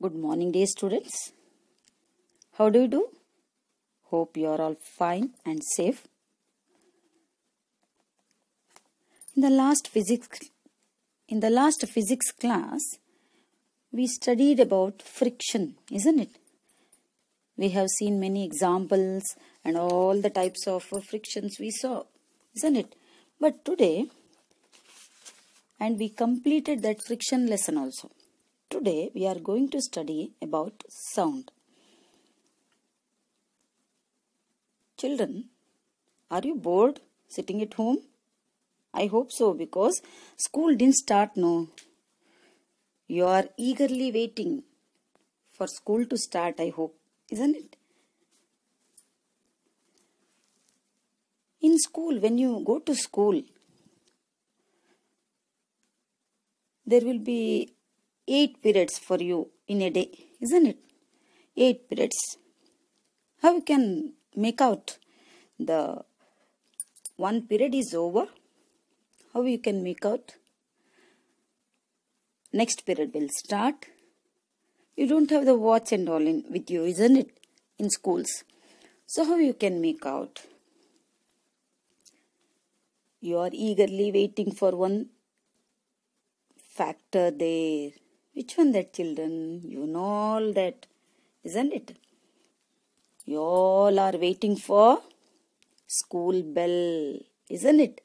Good morning, dear students. How do you do? Hope you are all fine and safe. In the last physics class, we studied about friction, isn't it? We have seen many examples and all the types of frictions we saw, isn't it? But today, and we completed that friction lesson also. Today, we are going to study about sound. Children, are you bored sitting at home? I hope so, because school didn't start, no. You are eagerly waiting for school to start, I hope, isn't it? In school, when you go to school, there will be 8 periods for you in a day, isn't it? 8 periods. How you can make out the one period is over? How you can make out? Next period will start. You don't have the watch and all with you, isn't it? In schools. So how you can make out? You are eagerly waiting for one factor there. Which one that, children? You know all that, isn't it? You all are waiting for school bell, isn't it?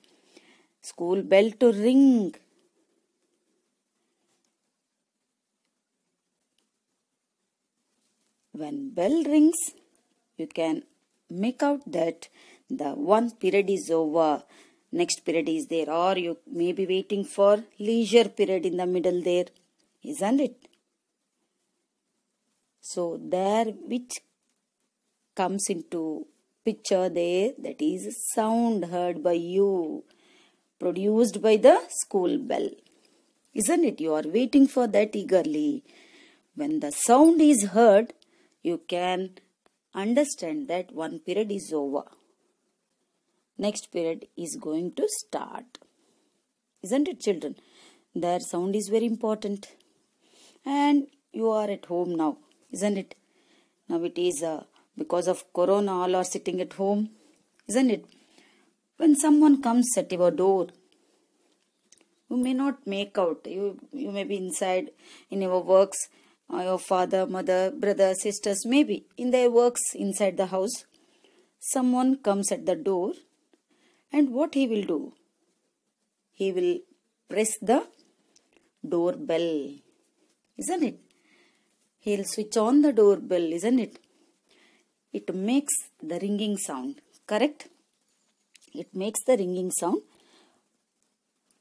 School bell to ring. When bell rings, you can make out that the one period is over. Next period is there, or you may be waiting for leisure period in the middle there, isn't it? So there, which comes into picture there, that is sound heard by you, produced by the school bell, isn't it? You are waiting for that eagerly. When the sound is heard, you can understand that one period is over. Next period is going to start, isn't it, children? Their sound is very important. And you are at home now, isn't it? Now it is because of Corona, all are sitting at home, isn't it? When someone comes at your door, you may not make out. You may be inside in your works, your father, mother, brother, sisters, maybe in their works inside the house. Someone comes at the door, and what he will do? He will press the doorbell, isn't it? He'll switch on the doorbell, isn't it? It makes the ringing sound, correct? It makes the ringing sound.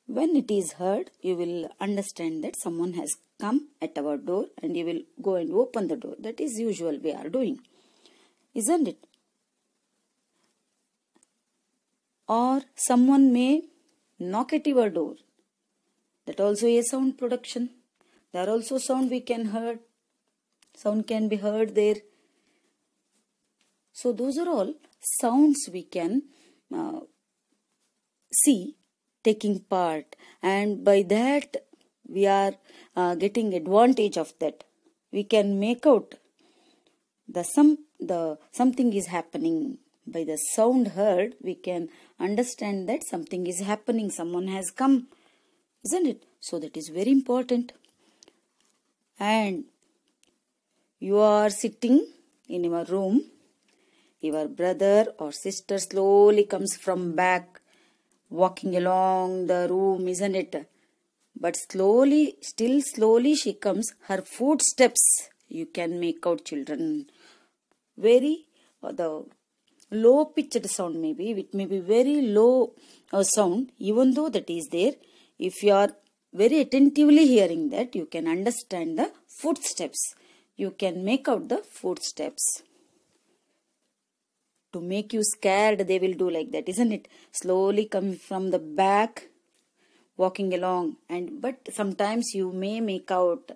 When it is heard, you will understand that someone has come at our door and you will go and open the door. That is usual we are doing, isn't it? Or someone may knock at your door. That also a sound production. There are also sound we can heard. Sound can be heard there. So those are all sounds we can see taking part, and by that we are getting advantage of that. We can make out something is happening. By the sound heard, we can understand that something is happening. Someone has come, isn't it? So that is very important. And you are sitting in your room. Your brother or sister slowly comes from back, walking along the room, isn't it? But slowly she comes. Her footsteps you can make out, children. Very the low pitched sound maybe. It may be very low sound. Even though that is there, if you are very attentively hearing that, you can understand the footsteps. You can make out the footsteps. To make you scared, they will do like that, isn't it? Slowly come from the back, walking along. But sometimes you may make out,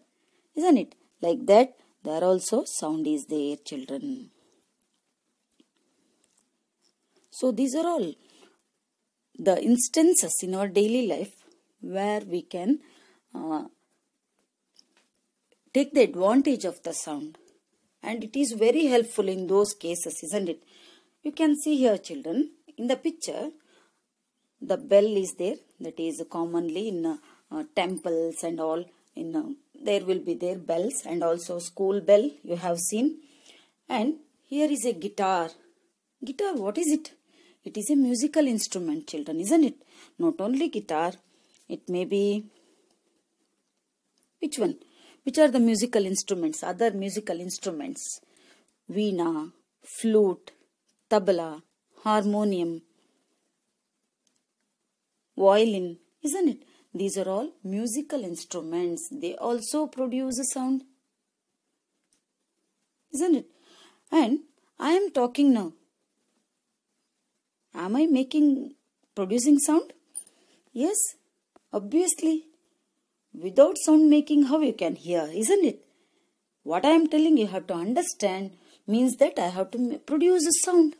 isn't it? Like that, there also sound is there, children. So these are all the instances in our daily life where we can take the advantage of the sound. And it is very helpful in those cases, isn't it? You can see here, children, in the picture, the bell is there. That is commonly in temples and all. There will be their bells, and also school bell you have seen. And here is a guitar. Guitar, what is it? It is a musical instrument, children, isn't it? Not only guitar, it may be... Which one? Which are the musical instruments? Other musical instruments. Veena, flute, tabla, harmonium, violin, isn't it? These are all musical instruments. They also produce a sound, isn't it? And I am talking now. Am I producing sound? Yes, obviously. Without sound making, how you can hear, isn't it? What I am telling you have to understand means that I have to produce a sound.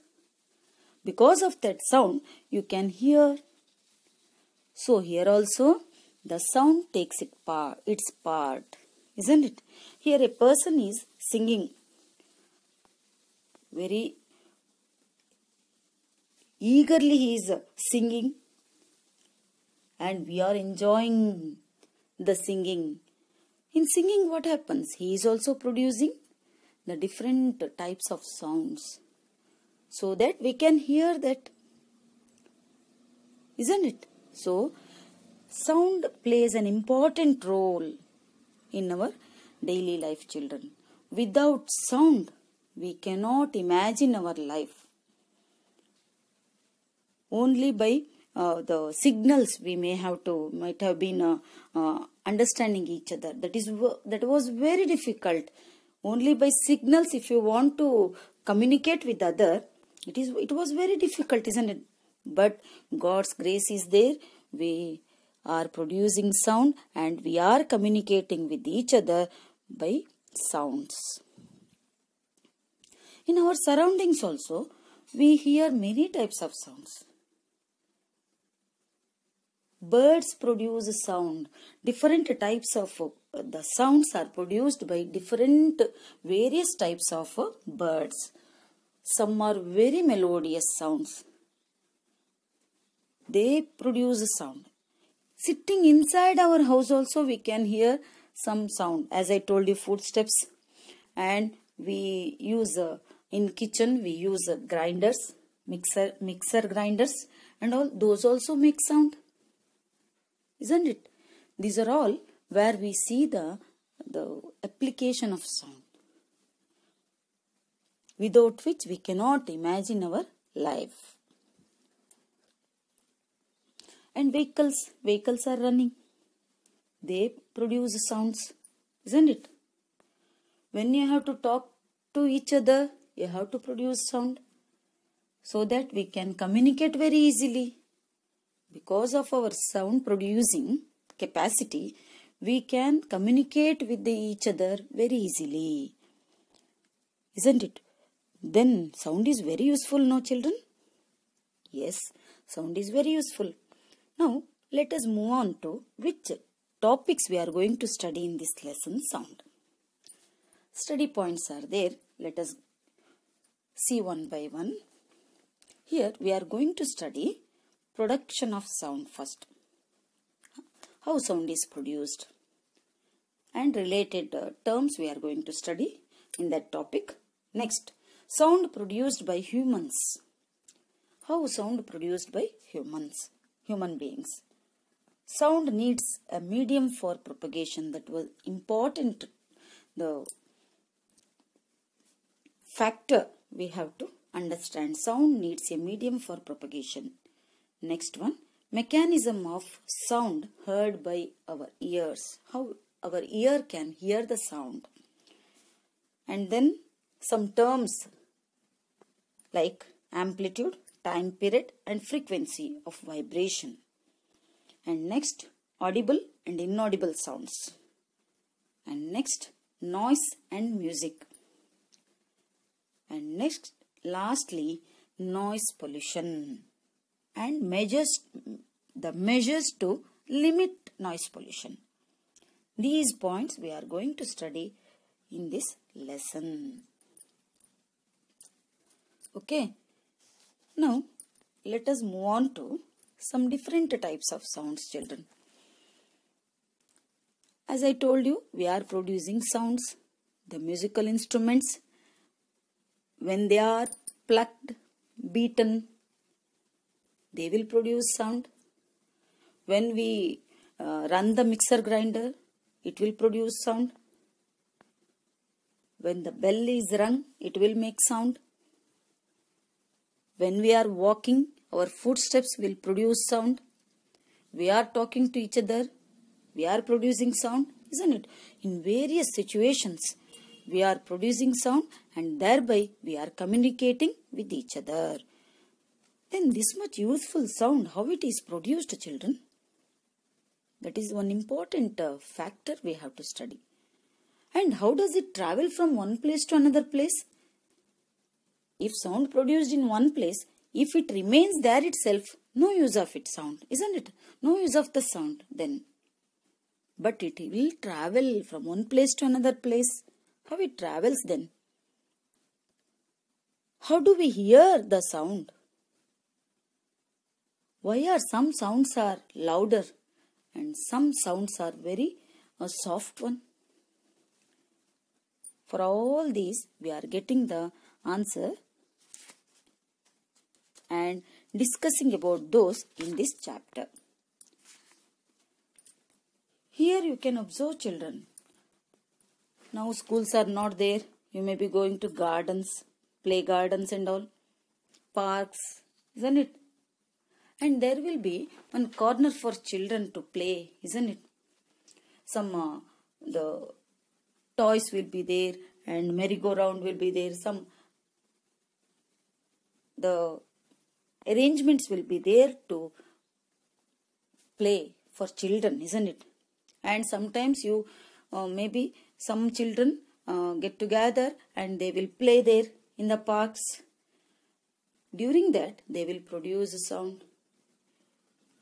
Because of that sound, you can hear. So here also, the sound takes its part, isn't it? Here a person is singing. Very eagerly he is singing. And we are enjoying the singing. In singing, what happens? He is also producing the different types of sounds, so that we can hear that, isn't it? So, sound plays an important role in our daily life, children. Without sound, we cannot imagine our life. Only by the signals we might have been understanding each other. That was very difficult. Only by signals, if you want to communicate with other, it was very difficult, isn't it? But God's grace is there. We are producing sound and we are communicating with each other by sounds. In our surroundings also, we hear many types of sounds. Birds produce sound. Different types of the sounds are produced by various types of birds. Some are very melodious sounds. They produce sound. Sitting inside our house also we can hear some sound. As I told you, footsteps. And we use, in kitchen we use grinders, mixer grinders, and all those also make sound. Isn't it? These are all where we see the application of sound, without which we cannot imagine our life. And vehicles are running. They produce sounds, isn't it? When you have to talk to each other, you have to produce sound, so that we can communicate very easily. Because of our sound producing capacity, we can communicate with each other very easily. Isn't it? Then sound is very useful, no children? Yes, sound is very useful. Now, let us move on to which topics we are going to study in this lesson, sound. Study points are there. Let us see one by one. Here we are going to study production of sound first. How sound is produced. And related terms we are going to study in that topic. Next, sound produced by humans. How sound produced by human beings. Sound needs a medium for propagation. That was important. The factor we have to understand. Sound needs a medium for propagation. Next one, mechanism of sound heard by our ears. How our ear can hear the sound. And then some terms like amplitude, time period and frequency of vibration. And next, audible and inaudible sounds. And next, noise and music. And next, lastly, noise pollution. And measures to limit noise pollution. These points we are going to study in this lesson. Okay. Now, let us move on to some different types of sounds, children. As I told you, we are producing sounds. The musical instruments, when they are plucked, beaten, they will produce sound. When we run the mixer grinder, it will produce sound. When the bell is rung, it will make sound. When we are walking, our footsteps will produce sound. We are talking to each other, we are producing sound, isn't it? In various situations, we are producing sound and thereby we are communicating with each other. Then this much useful sound, how it is produced, children? That is one important factor we have to study. And how does it travel from one place to another place? If sound produced in one place, if it remains there itself, no use of its sound, isn't it? No use of the sound then. But it will travel from one place to another place. How it travels then? How do we hear the sound? Why are some sounds are louder and some sounds are very soft one? For all these, we are getting the answer and discussing about those in this chapter. Here you can observe, children. Now schools are not there. You may be going to gardens, play gardens and all, parks, isn't it? And there will be one corner for children to play, isn't it? Some the toys will be there and merry-go-round will be there. Some the arrangements will be there to play for children, isn't it? And sometimes you maybe some children get together and they will play there in the parks. During that they will produce a sound.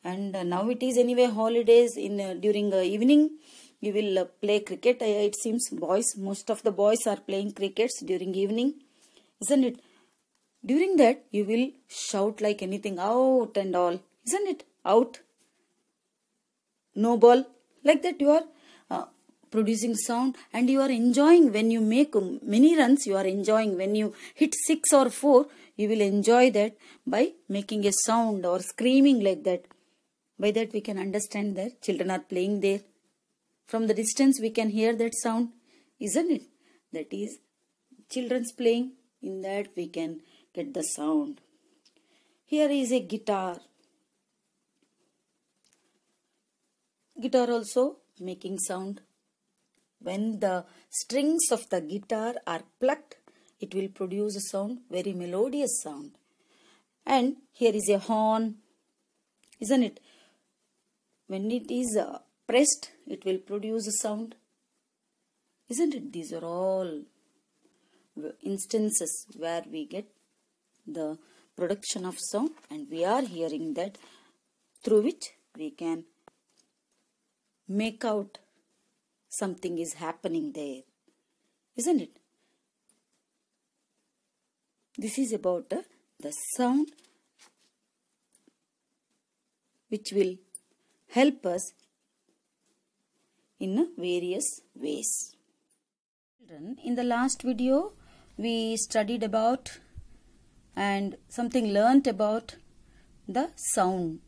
And now it is anyway holidays. During evening you will play cricket. It seems most of the boys are playing crickets during evening, isn't it? During that you will shout like anything, out and all, isn't it? Out, no ball, like that you are producing sound and you are enjoying. When you make many runs, you are enjoying. When you hit 6 or 4, you will enjoy that by making a sound or screaming like that. By that we can understand that children are playing there. From the distance we can hear that sound, isn't it? That is children's playing. In that we can get the sound. Here is a guitar. Guitar also making sound. When the strings of the guitar are plucked, it will produce a sound, very melodious sound. And here is a horn, isn't it? When it is pressed, it will produce a sound, isn't it? These are all instances where we get the production of sound and we are hearing that, through which we can make out something is happening there, isn't it? This is about the sound which will help us in various ways. Children, in the last video we studied about and something learnt about the sound,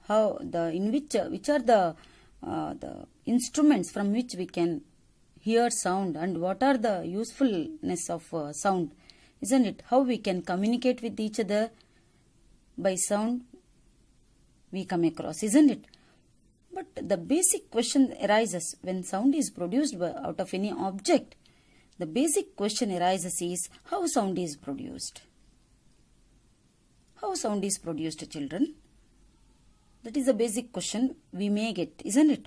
how which are the instruments from which we can hear sound and what are the usefulness of sound, isn't it? How we can communicate with each other by sound we come across, isn't it? But the basic question arises when sound is produced out of any object. The basic question arises is how sound is produced. How sound is produced, children? That is the basic question we may get, isn't it?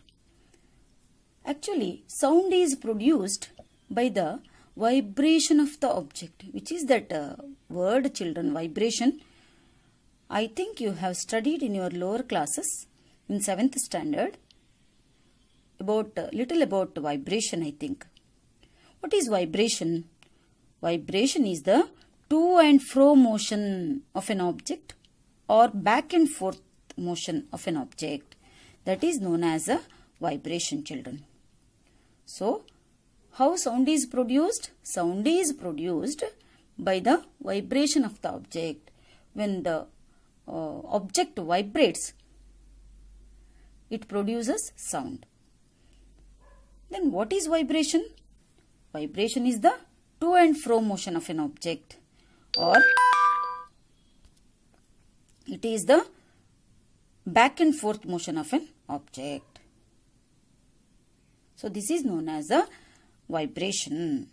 Actually, sound is produced by the vibration of the object. Which is that word, children, vibration? I think you have studied in your lower classes in 7th standard. little about vibration, I think. What is vibration? Vibration is the to and fro motion of an object or back and forth motion of an object. That is known as a vibration, children. So, how sound is produced? Sound is produced by the vibration of the object. When the object vibrates, it produces sound. Then what is vibration? Vibration is the to and fro motion of an object, or it is the back and forth motion of an object. So this is known as a vibration.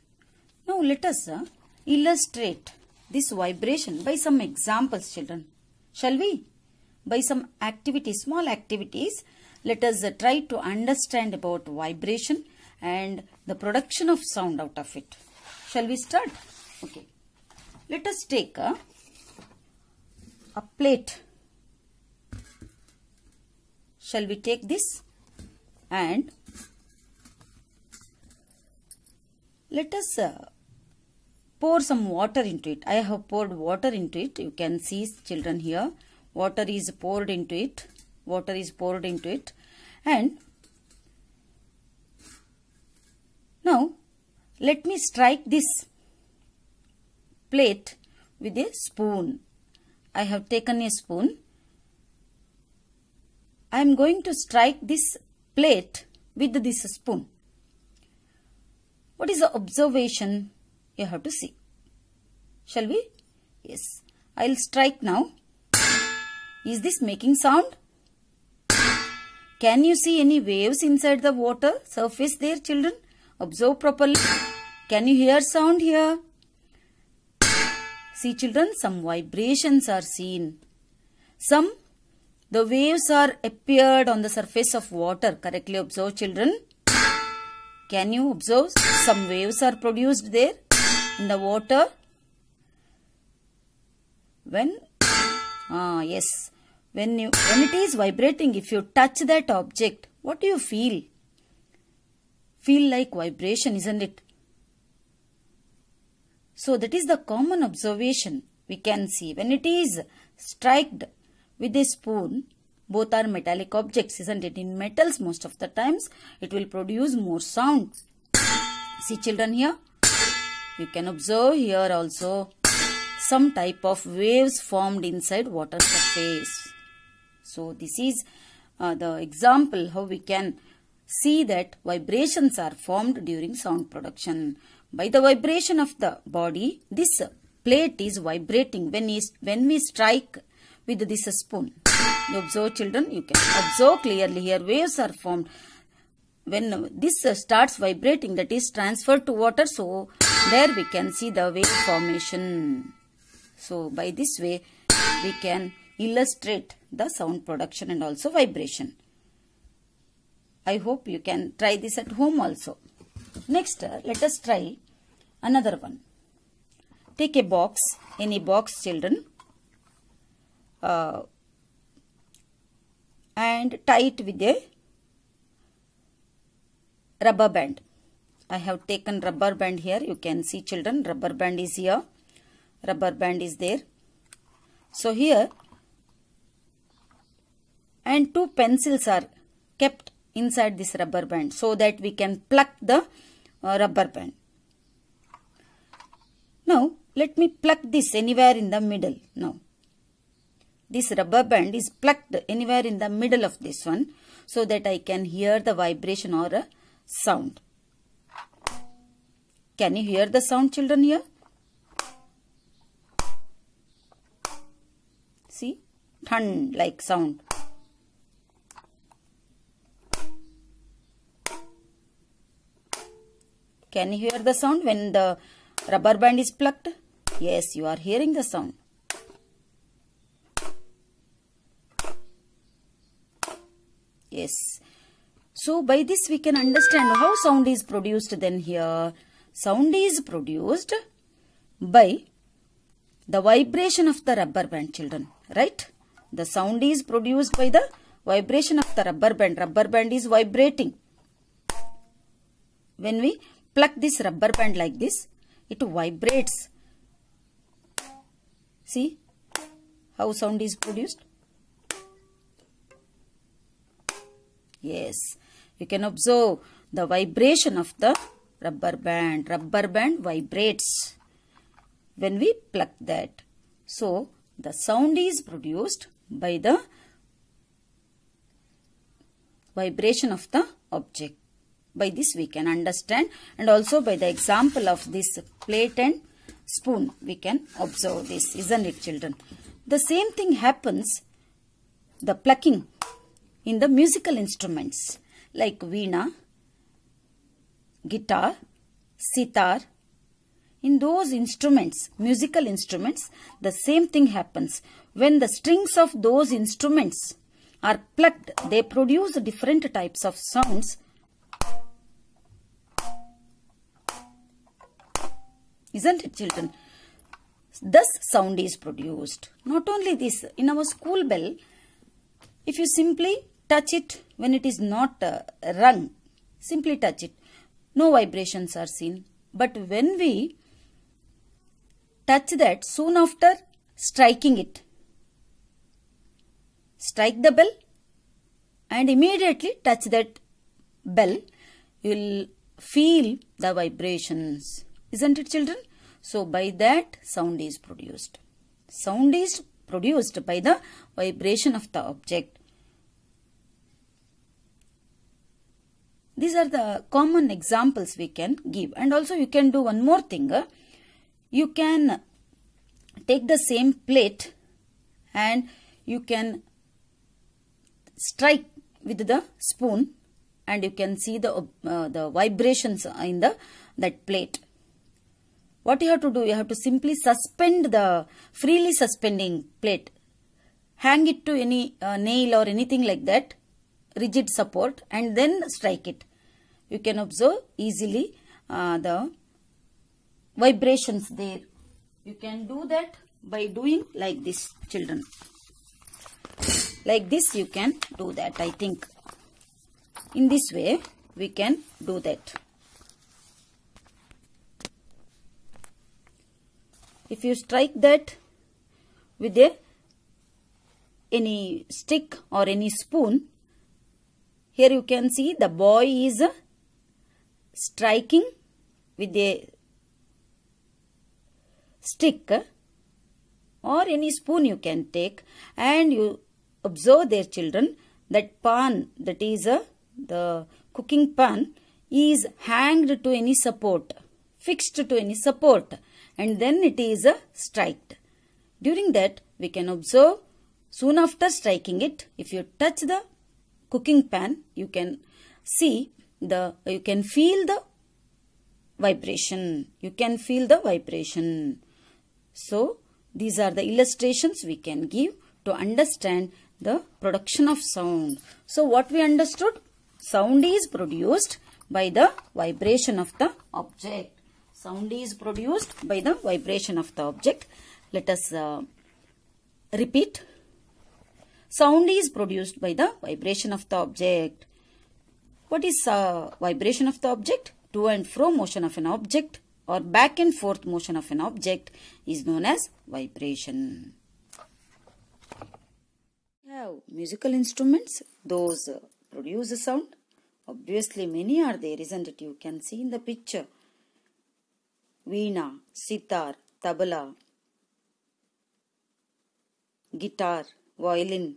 Now let us illustrate this vibration by some examples, children. Shall we? By some activities, small activities, let us try to understand about vibration and the production of sound out of it. Shall we start? Okay. Let us take a plate. Shall we take this and let us pour some water into it. I have poured water into it. You can see, children, here. Water is poured into it. Water is poured into it. And now, let me strike this plate with a spoon. I have taken a spoon. I am going to strike this plate with this spoon. What is the observation? You have to see. Shall we? Yes. I will strike now. Is this making sound? Can you see any waves inside the water surface there, children? Observe properly. Can you hear sound here? See, children, some vibrations are seen. The waves are appeared on the surface of water. Correctly observe, children. Can you observe? Some waves are produced there in the water. Yes. When it is vibrating, if you touch that object, what do you feel? Feel like vibration, isn't it? So that is the common observation we can see. When it is struck with a spoon, both are metallic objects, isn't it? In metals, most of the times, it will produce more sound. See, children, here. You can observe here also some type of waves formed inside water surface. So this is the example how we can see that vibrations are formed during sound production. By the vibration of the body, this plate is vibrating when we strike with this spoon. You observe, children, you can observe clearly here waves are formed. When this starts vibrating, that is transferred to water, so there we can see the wave formation. So by this way, we can illustrate the sound production and also vibration. I hope you can try this at home also. Next, let us try another one. Take a box, any box, children, and tie it with a rubber band. I have taken rubber band here. You can see, children, rubber band is here. Rubber band is there. So here, and two pencils are kept inside this rubber band so that we can pluck the rubber band. Now, let me pluck this anywhere in the middle. Now, this rubber band is plucked anywhere in the middle of this one so that I can hear the vibration or a sound. Can you hear the sound, children, here? See, thun like sound. Can you hear the sound when the rubber band is plucked? Yes, you are hearing the sound. Yes. So by this we can understand how sound is produced then here. Sound is produced by the vibration of the rubber band, children. Right? The sound is produced by the vibration of the rubber band. Rubber band is vibrating. When we pluck this rubber band like this, it vibrates. See how sound is produced? Yes, you can observe the vibration of the rubber band. Rubber band vibrates when we pluck that. So, the sound is produced by the vibration of the object. By this we can understand, and also by the example of this plate and spoon we can observe this, isn't it, children? The same thing happens, the plucking, in the musical instruments like veena, guitar, sitar. In those instruments, musical instruments, the same thing happens. When the strings of those instruments are plucked, they produce different types of sounds. Isn't it, children? Thus, sound is produced. Not only this, in our school bell, if you simply touch it when it is not rung, simply touch it, no vibrations are seen. But when we touch that, soon after striking it, strike the bell and immediately touch that bell, you will feel the vibrations. Isn't it, children? So, by that sound is produced. Sound is produced by the vibration of the object. These are the common examples we can give. And also you can do one more thing. You can take the same plate and you can strike with the spoon and you can see the vibrations in that plate. What you have to do, you have to simply suspend the freely suspending plate. Hang it to any nail or anything like that, rigid support, and then strike it. You can observe easily the vibrations there. You can do that by doing like this, children. Like this you can do that, I think. In this way we can do that. If you strike that with any stick or any spoon, here you can see the boy is striking with a stick or any spoon you can take, and you observe there, children, that pan, that is the cooking pan, is hanged to any support, fixed to any support, and then it is struck. During that we can observe, soon after striking it, if you touch the cooking pan, you can see you can feel the vibration. You can feel the vibration. So, these are the illustrations we can give to understand the production of sound. So, what we understood? Sound is produced by the vibration of the object. Sound is produced by the vibration of the object. Let us repeat. Sound is produced by the vibration of the object. What is vibration of the object? To and fro motion of an object or back and forth motion of an object is known as vibration. We have musical instruments, those produce a sound. Obviously many are there, isn't it? You can see in the picture. Veena, sitar, tabla, guitar, violin.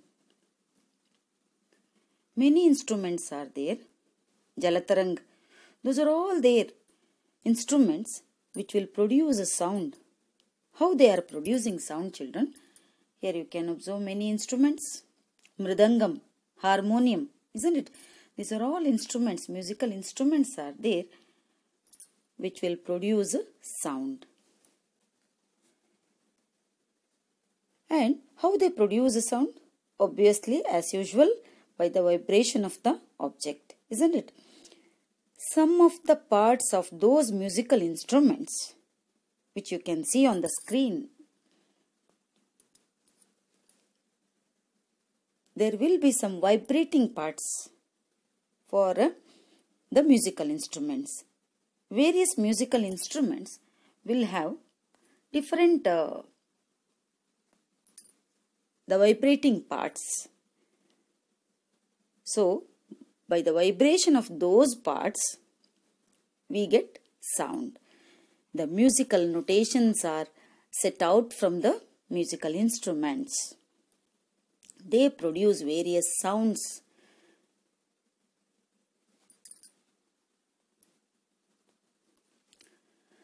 Many instruments are there. Jalatarang. Those are all there. Instruments which will produce a sound. How they are producing sound, children? Here you can observe many instruments. Mridangam, harmonium, isn't it? These are all instruments, musical instruments are there which will produce sound. And how they produce a sound? Obviously, as usual, by the vibration of the object, isn't it? Some of the parts of those musical instruments which you can see on the screen, there will be some vibrating parts for the musical instruments. various musical instruments will have different the vibrating parts. So, by the vibration of those parts, we get sound. The musical notations are set out from the musical instruments. They produce various sounds.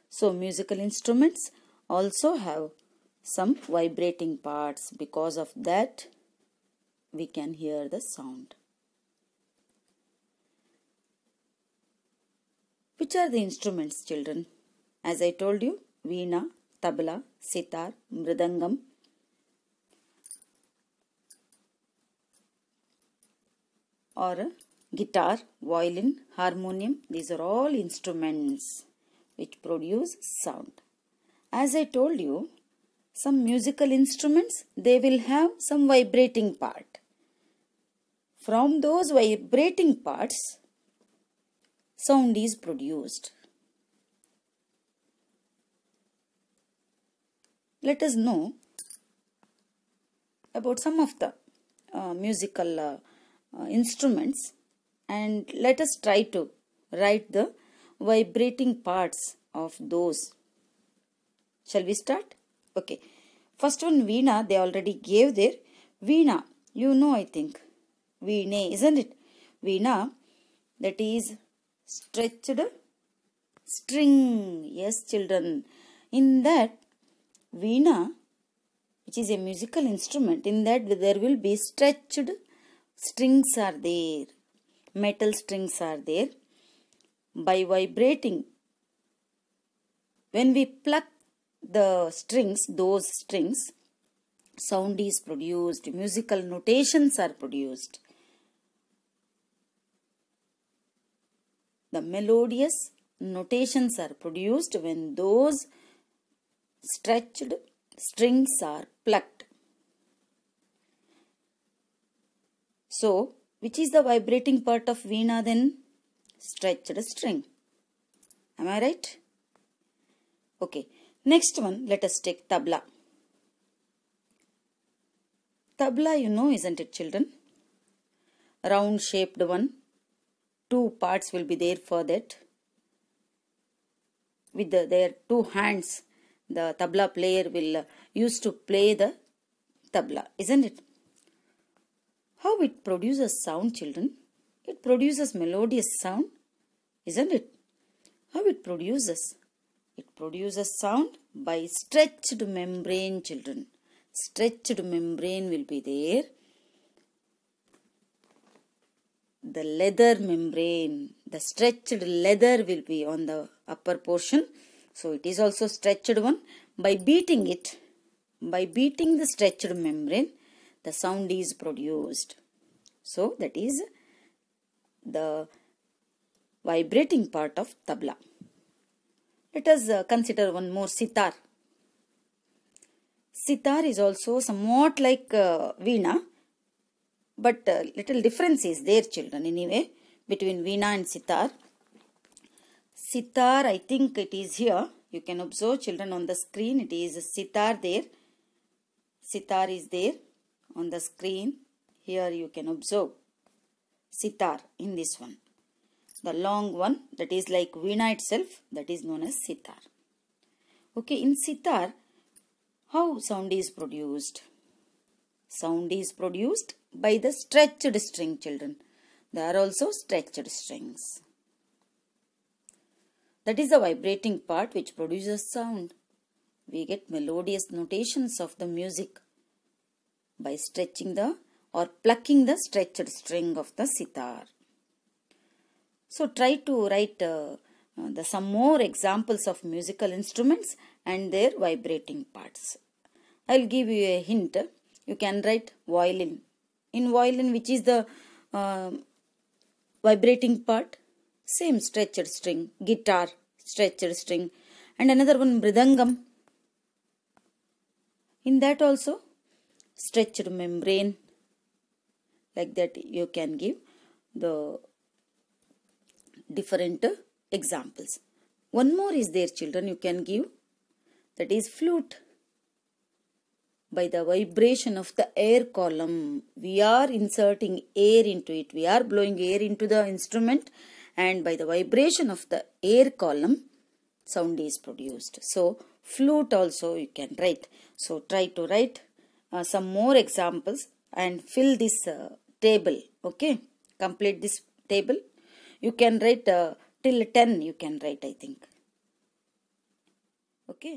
So, musical instruments also have some vibrating parts. Because of that, we can hear the sound. Which are the instruments, children? As I told you, veena, tabla, sitar, mridangam. Or guitar, violin, harmonium. These are all instruments which produce sound. As I told you, some musical instruments, they will have some vibrating part. From those vibrating parts, sound is produced. Let us know about some of the musical instruments, and let us try to write the vibrating parts of those. Shall we start? Okay. First one, veena, they already gave there. Veena, you know, I think. Veene, isn't it? Veena, that is stretched string. Yes, children. In that, veena, which is a musical instrument, in that there will be stretched strings are there. Metal strings are there. By vibrating, when we pluck the strings, those strings, sound is produced. Musical notations are produced. The melodious notations are produced when those stretched strings are plucked. So, which is the vibrating part of veena then? Stretched string. Am I right? Okay. Next one, let us take tabla. Tabla, you know, isn't it, children? Round shaped one. Two parts will be there for that. With their two hands, the tabla player will use to play the tabla, isn't it? How it produces sound, children? It produces melodious sound, isn't it? How it produces? It produces sound by stretched membrane, children. Stretched membrane will be there. The leather membrane, the stretched leather will be on the upper portion. So it is also stretched one. By beating it, by beating the stretched membrane, the sound is produced. So that is the vibrating part of tabla. Let us consider one more, sitar. Sitar is also somewhat like veena, but little difference is there, children, anyway, between veena and sitar. Sitar, I think it is here. You can observe, children, on the screen. It is sitar there. Sitar is there on the screen. Here you can observe sitar in this one. The long one, that is like veena itself, that is known as sitar. Okay, in sitar, how sound is produced? Sound is produced by the stretched string, children. There are also stretched strings. That is the vibrating part which produces sound. We get melodious notations of the music by stretching the or plucking the stretched string of the sitar. So try to write some more examples of musical instruments and their vibrating parts. I will give you a hint. You can write violin. In violin, which is the vibrating part? Same stretched string. Guitar, stretched string. And another one, mridangam. In that also, stretched membrane. Like that you can give the different examples. One more is there, children, you can give. That is flute. By the vibration of the air column, we are inserting air into it. We are blowing air into the instrument, and by the vibration of the air column, sound is produced. So, flute also you can write. So, try to write some more examples and fill this table. Okay, complete this table. You can write till 10, you can write, I think. Okay.